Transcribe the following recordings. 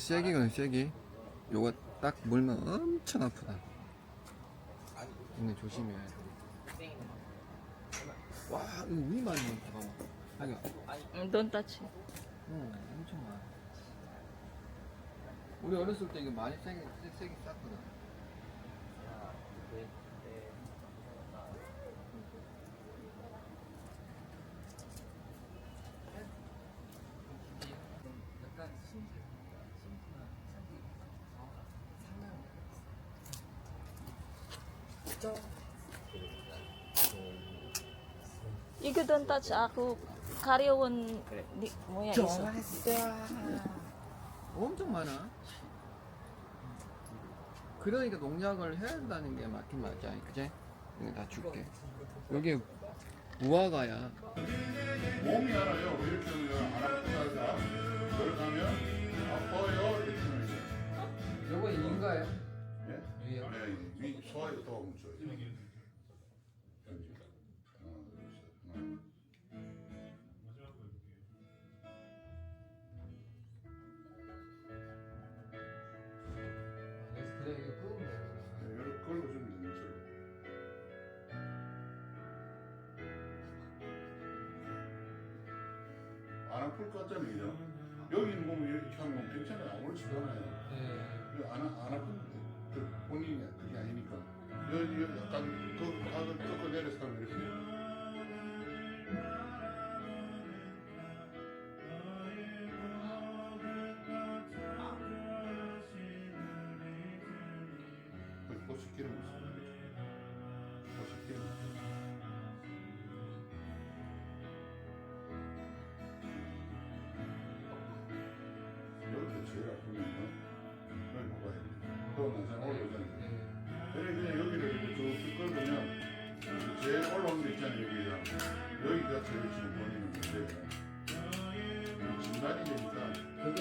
쐐기거든 쐐기. 요거 딱 물면 엄청 아프다. 근데 조심해야 돼. 와 이거 위만 봐봐. 아니야. Don't touch. 엄청 많아. 우리 어렸을 때 이거 많이 세게 쌌거든. 약간 이거 don't touch. Ako 가려운 뭐야 있어. 엄청 많아. 그러니까 농약을 해야 된다는 게 맞긴 맞아. 그제? 이거 다 줄게. 여기 무화과야. 몸이 알아요. 왜 이렇게 하면 안 아프다가 그걸 하면 아파요 이렇게 하면 있어요. 요거 인가요? 예? 위요? 네, 위 소화에 더 뭉쳐요. 여기. 하나, 둘, 셋. 하나. 그래 이거 끄면 돼. 네, 이렇게 걸어주면 되는 거죠. 안 아플 것 같잖아요. 여기는 보면 이렇게 하면 괜찮아요. 아무렇지도 않아요. 네. 안 아픈 그 본인이 그게 아니니까. 여기 약간 그 각을 꺾어 내려서 하면 이렇게. 꽃시키는 모습. 꽃시키는 모습. 여기서 제일 아프면은 여기 봐봐야 돼. 또 나중에 올라오잖아요. 그냥 여기를 이렇게 쭉 끌면 제일 올라오는 데 있잖아요. 여기가 제일 지금 보이는 문제예요. 중간이 되니까 그게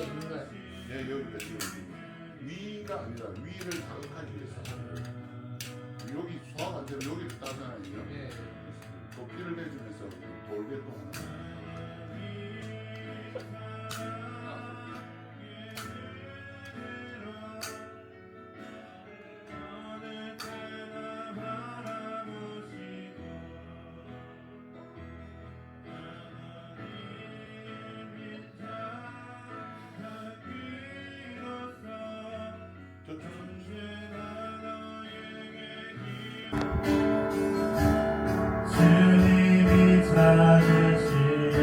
인가요? 여기가 지금 위가 아니라 위를 자극하기 위해서 여기 소화가 안 되면 여기를 따잖아요. 네. 도피를 내주면서 돌게 또 하나. 주님이 찾으시는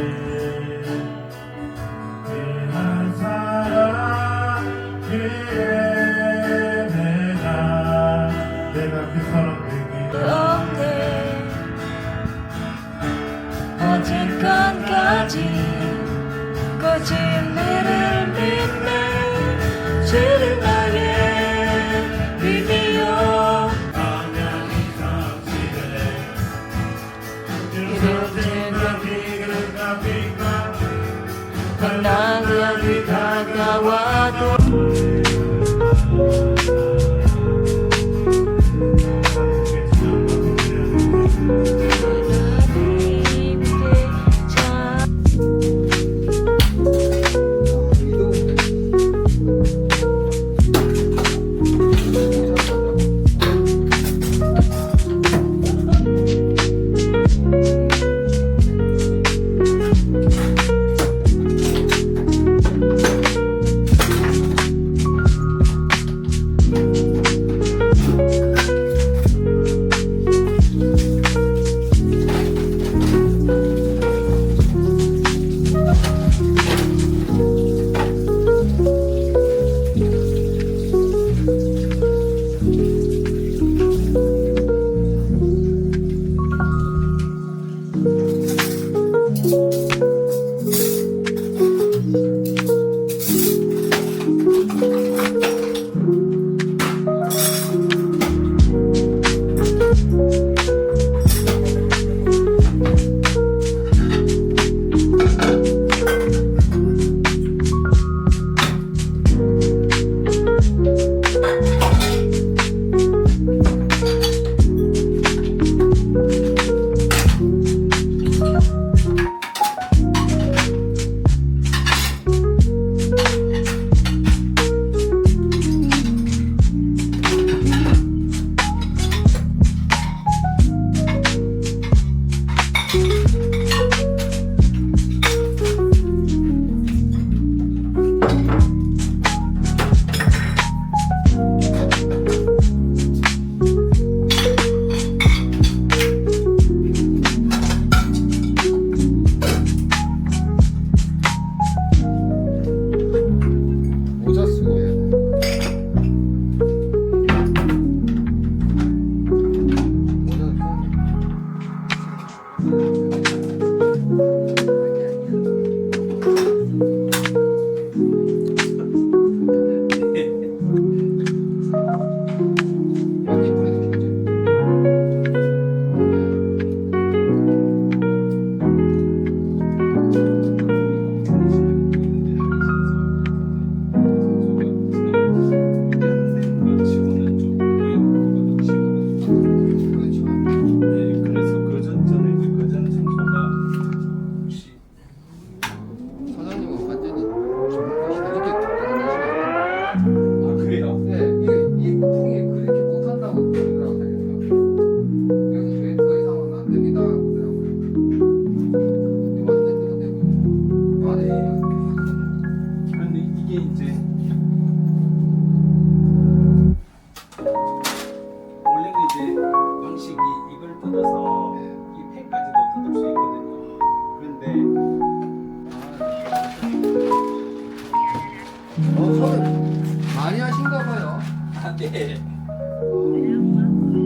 네.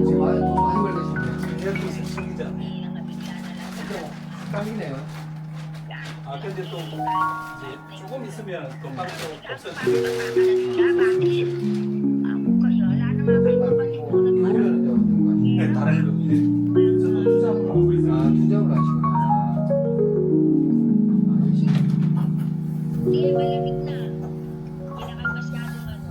지금 많이 걸리시네요. 여기 있습니다. 딱이네요. 아 근데 또 이제 조금 있으면 또 바로 또 없어지고. 요거는 어떤 거 네, 다른 거 이제 저도 투자를 하고 있어요. 아, 투잡을 하시구나. Hindi, malamig na. Hindi naman masyadong ano.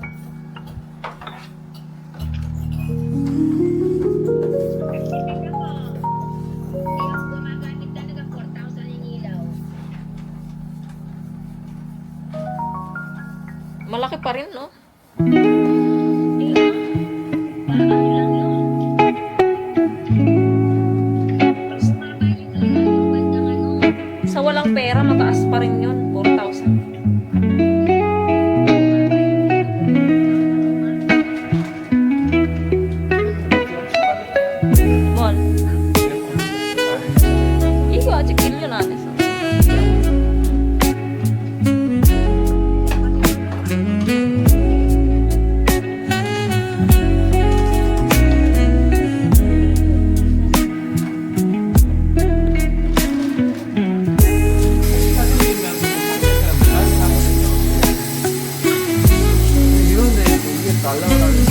Kasi tignan mo, hindi ako gumagamit talaga 4,000 yung ilaw. Malaki pa rin, no? Hindi ah. Parang ano lang yun. Pag bumaba yung ilaw, yung bandang ano, Sa walang pera, mataas pa rin yun. 4,000. 뭘? 이거 아직 1년 안 했어. 이런데 이게 날라가는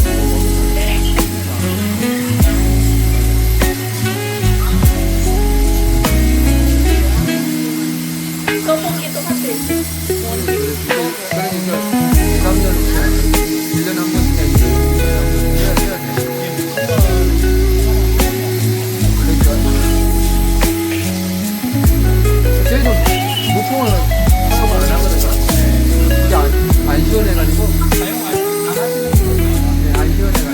떡볶이 똑같아. 그러니까 3년 1년 한 번씩 해야 돼. 1년에 한 번씩 해야 돼. 그러니까 저희도 무풍을 사용을 안 하거든요. 이게 안 시원해가지고 네, 안 시원해가지고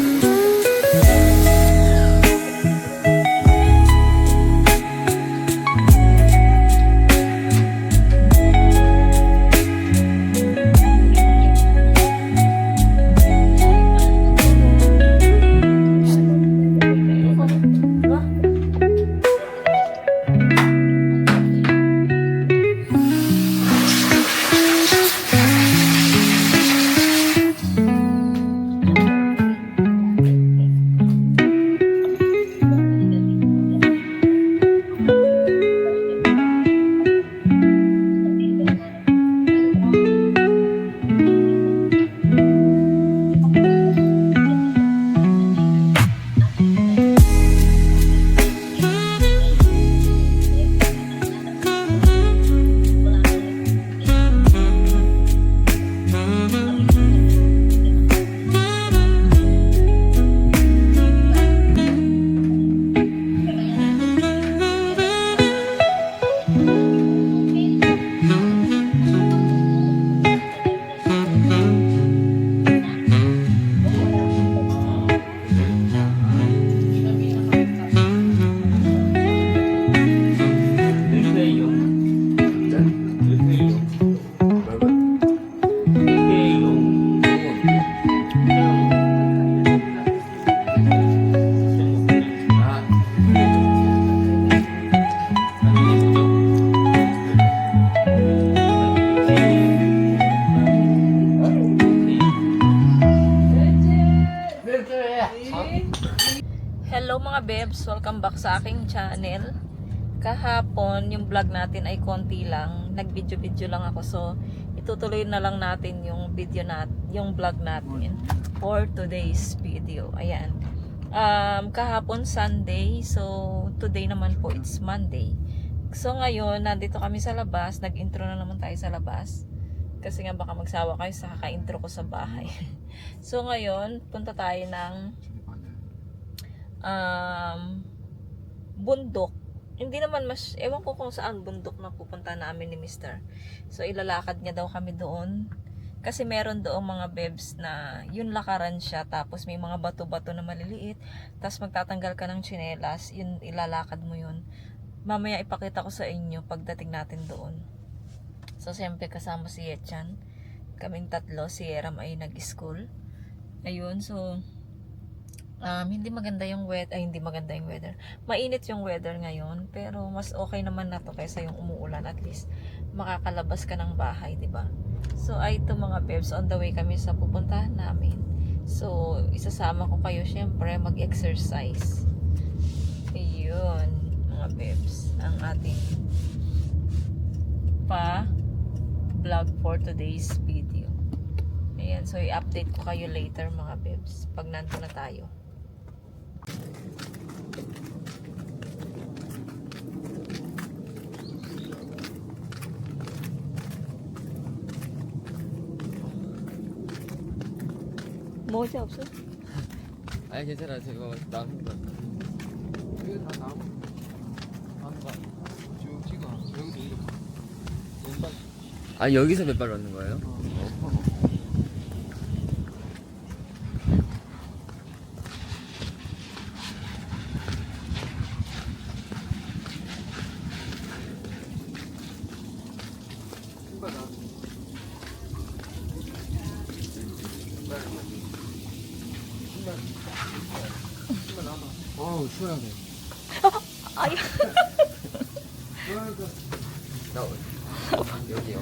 Hello mga bebs, welcome back sa aking channel. Kahapon yung vlog natin ay konti lang, nag-video lang ako, so itutuloy na lang natin yung yung vlog natin for today's video. Ayan. Kahapon Sunday, so today naman po it's Monday. So ngayon, nandito kami sa labas, nag-intro na naman tayo sa labas. Kasi nga baka magsawa kayo sa kaka-intro ko sa bahay. So ngayon, punta tayo ng bundok. Hindi naman ewan ko kung saan bundok na pupunta namin ni Mr. So ilalakad niya daw kami doon. Kasi meron doon mga bebs na yun lakaran siya, tapos may mga bato-bato na maliliit, tapos magtatanggal ka ng tsinelas, yun ilalakad mo yun. Mamaya ipakita ko sa inyo pagdating natin doon. So siyempre kasama si Yetchan, kaming tatlo, si Eram ay nag-school. Ayun, so hindi maganda yung hindi maganda yung weather. Mainit yung weather ngayon, pero mas okay naman na to kaysa yung umuulan. At least makakalabas ka ng bahay, 'di ba? So ay ito mga bebs, on the way kami sa pupuntahan namin. So, isasama ko kayo syempre mag-exercise. Ayun, mga bebs, ang ating vlog for today's video. Ayan, so i-update ko kayo later mga bebs pag nandun na tayo. 모자 없어? 아니 괜찮아 저거 나무 거 이거 다 나무 나무가 쭉 찍어 여기도 이렇게 왼발 아 여기서 몇 발 넣는 거예요? 신발 나 신발 나와 어우 시원하게 아야. 나 여기요.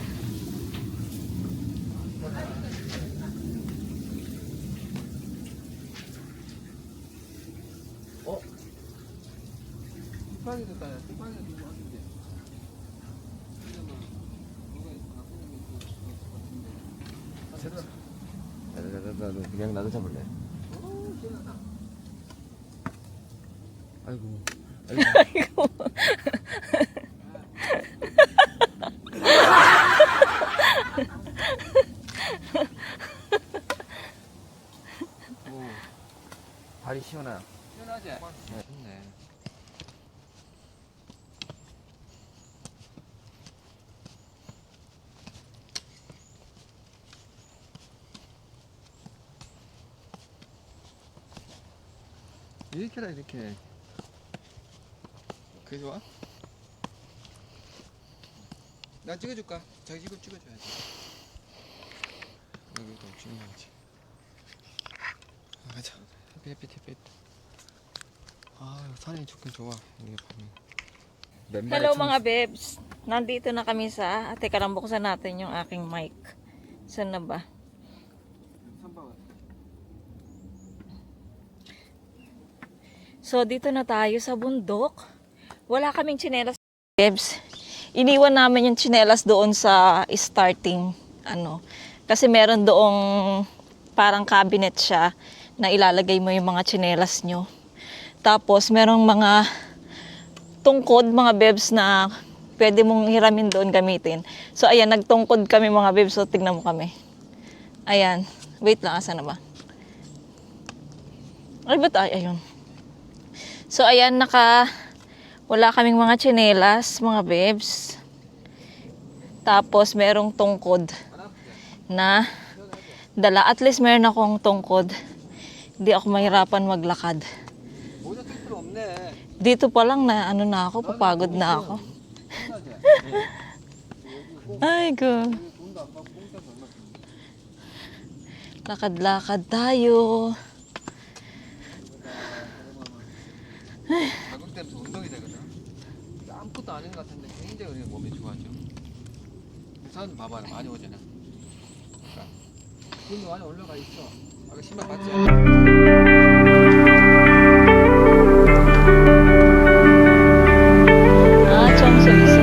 어? 뚝방이 됐다. 뚝방이 된것 같은데. 나도 그냥 나도 잡을래. 오, 시원하다. 아이고. 아이고. 오, 발이 시원하다. 시원하지? 네, 좋네. 이렇게라 이렇게. 그게 좋아? 나 찍어줄까? 자기 지금 찍어줘야지. 여기도 중요하지. 아, 가자. 햇빛. 아, 산이 좋긴 좋아. 이게 보면. Hello mga bebs. Nandito na kami sa... Teka lang, buksan natin yung aking mic. Saan na ba? So, dito na tayo sa bundok. Wala kaming tsinelas. Bebs, iniwan namin yung tsinelas doon sa starting. Kasi meron doong parang cabinet siya na ilalagay mo yung mga tsinelas nyo. Tapos, merong mga tungkod, mga bebs na pwede mong hiramin doon gamitin. So, ayan, nagtungkod kami mga bebs. So, tignan mo kami. Ayan. Wait lang, asa na ba? Ay, ba't ay? Ayun. So, ayan, wala kaming mga tsinelas, mga bebs. Tapos, merong tungkod na dala. At least, meron akong tungkod. Hindi ako mahirapan maglakad. Dito pa lang na, na ako, papagod na ako. Ay, go. Lakad-lakad tayo. 자극 되면서 운동이 되거든. 아무것도 아닌 것 같은데 굉장히 우리 몸에 좋아져. 사람 봐봐 많이 오잖아. 그러니까 기운도 많이 올라가 있어. 아까 신발 봤지? 정수 있어.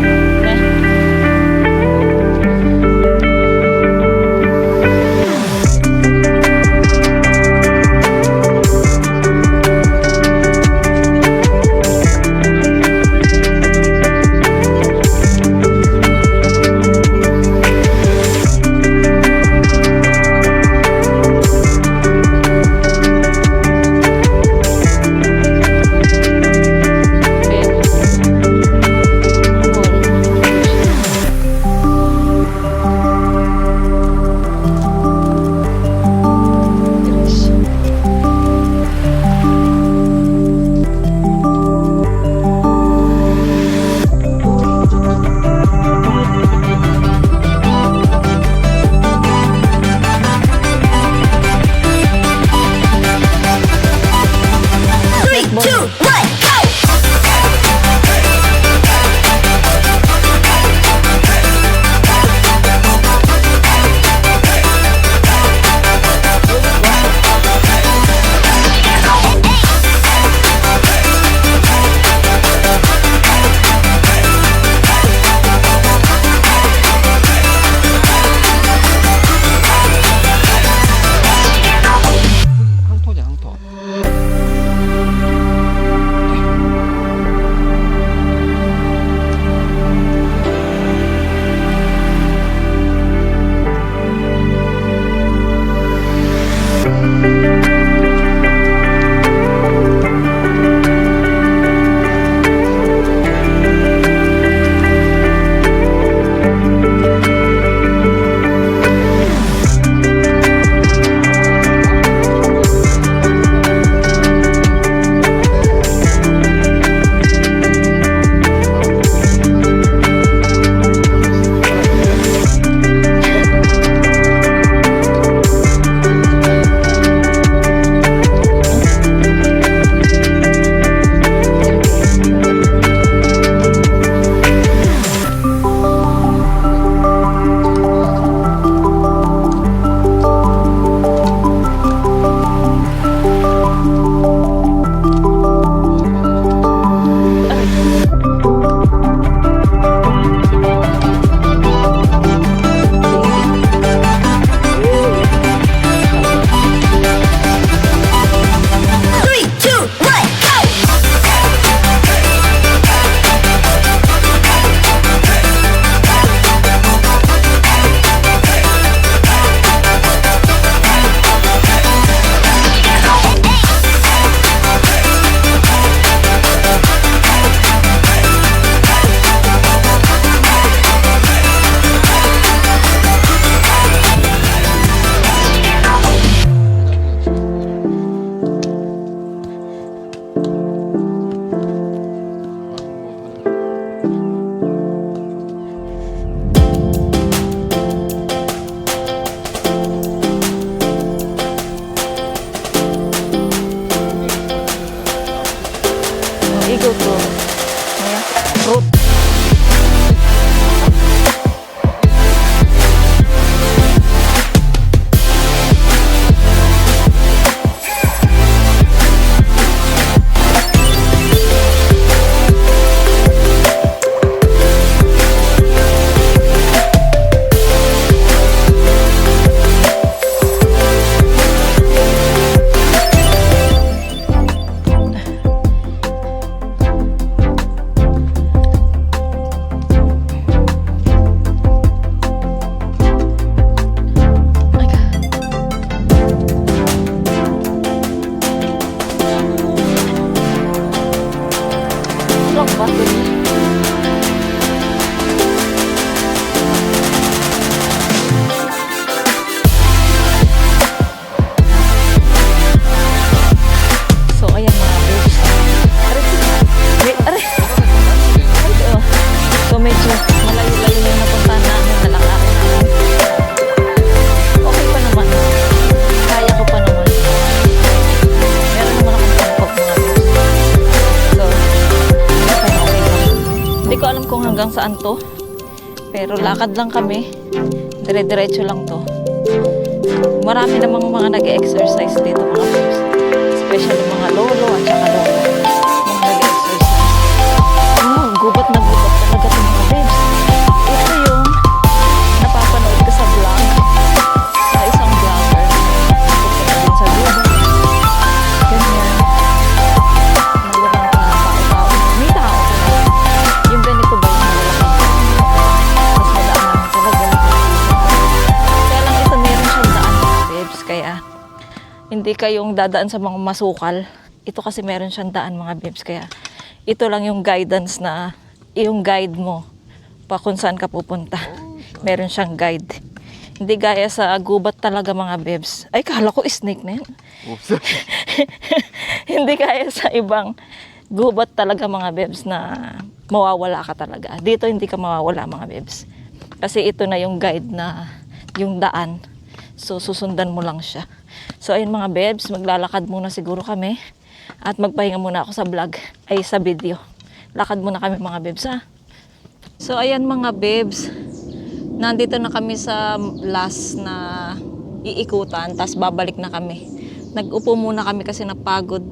true. Ayan. Root. Lang ba ito? So, ayan mga babes. Aray, wait, aray. Aray, oh. So, medyo malayo-layo na yung napuntahan namin, nalakarin namin. Okay pa naman. Kaya ko pa naman. Meron naman akong pangkop mga babes. So, okay na okay lang. Hindi ko alam kung hanggang saan to. Pero lakad lang kami. Dire-diretso lang to. Marami namang mga nag-exercise dito mga babes. Especially mga lolo at saka lola. Mga nag-exercise. Oh, gubat na gubat talaga ito mga babes. Ito yung napapanood ko sa vlog. Sa isang vlogger. Pupunta din sa gubat. Ganyan. Na walang tao-tao. May tao talaga. Yung ganito ba yung malalaking tao? Mas madaan naman talaga. Kaya lang ito meron siyang daan mga babes. Kaya hindi kayong dadaan sa mga masukal. Ito kasi meron siyang daan mga babes. Kaya ito lang yung guidance na yung guide mo pa kung saan ka pupunta. Meron siyang guide. Hindi gaya sa gubat talaga mga babes. Ay, kala ko snake na yun. Oops. Hindi kaya sa ibang gubat talaga mga babes na mawawala ka talaga. Dito hindi ka mawawala mga babes. Kasi ito na yung guide na yung daan. So susundan mo lang siya. So ayun mga babes, maglalakad muna siguro kami. At magpahinga muna ako sa vlog. Ay sa video. Lakad muna kami mga babes ha. So ayan mga babes. Nandito na kami sa last na iikutan. Tapos babalik na kami. Nag-upo muna kami kasi napagod.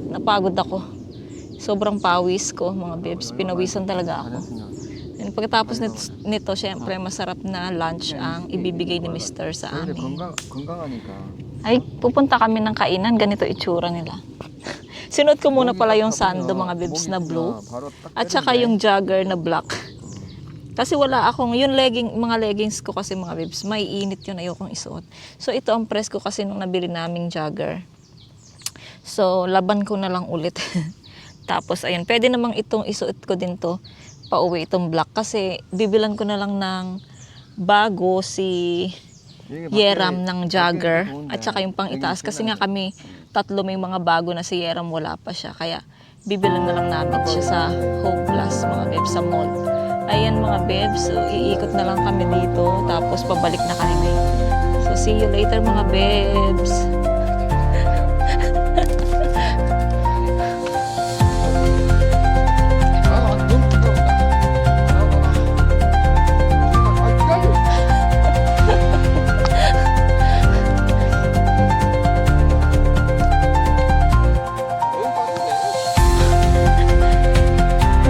Napagod ako. Sobrang pawis ko mga babes. Pinawisan talaga ako. And pagkatapos nito, syempre masarap na lunch ang ibibigay ni Mr. sa 근데 amin. 건강하니까. Ay, pupunta kami ng kainan. Ganito itsura nila. Sinuot ko muna pala yung sando mga babes na blue. At saka yung jogger na black. Kasi wala akong, yung mga leggings ko kasi mga babes, may init yun, ayokong isuot. So ito ang press ko kasi nung nabili naming jogger. So laban ko na lang ulit. Tapos ayun, pwede namang itong isuot ko din to, pauwi itong black. Kasi bibilan ko na lang ng bago si Yeram ng jogger. At saka yung pang itaas. Kasi nga kami, tatlo may mga bago na si Yeram, wala pa siya. Kaya bibilan na lang namin siya sa Hope Plus mga babes sa mall. Ayan mga babes, so iikot na lang kami dito, tapos pabalik na kami. So see you later mga babes.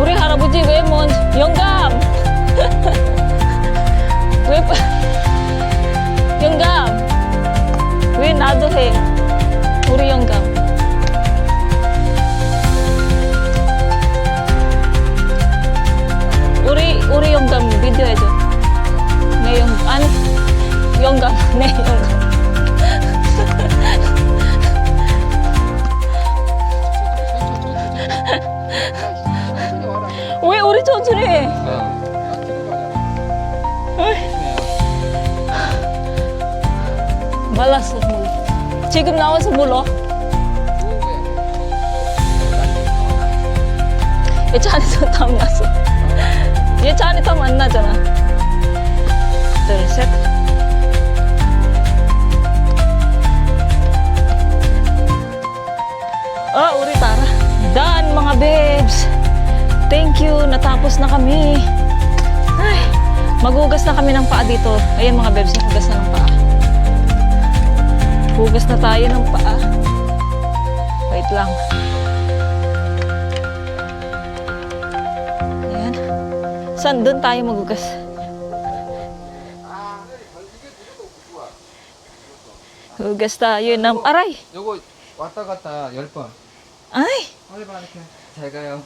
우리 할아버지 왜 영감! 왜 영감! 왜 나도 해? 우리 영감. 우리 영감 비디오 해줘. 내 영감 아니 영감 내 영감. 왜 우리 천천히 해? 말랐어 물. 지금 나와서 물어. 얘 차 안에서 땀 났어. 얘 차 안에 땀 안 나잖아. 둘, 셋. 우리 따라. Daan mga mga babes. Thank you. Natapos na kami. Ay, maghugas na kami ng paa dito. Ayan mga babes, nahugas na ng paa. Hugas na tayo ng paa. Wait lang. Ayan. Saan? Doon tayo maghugas. Hugas tayo ng... Aray! 요거 왔다 갔다 10번. Ay! 빨리 봐 이렇게. 잘 가요.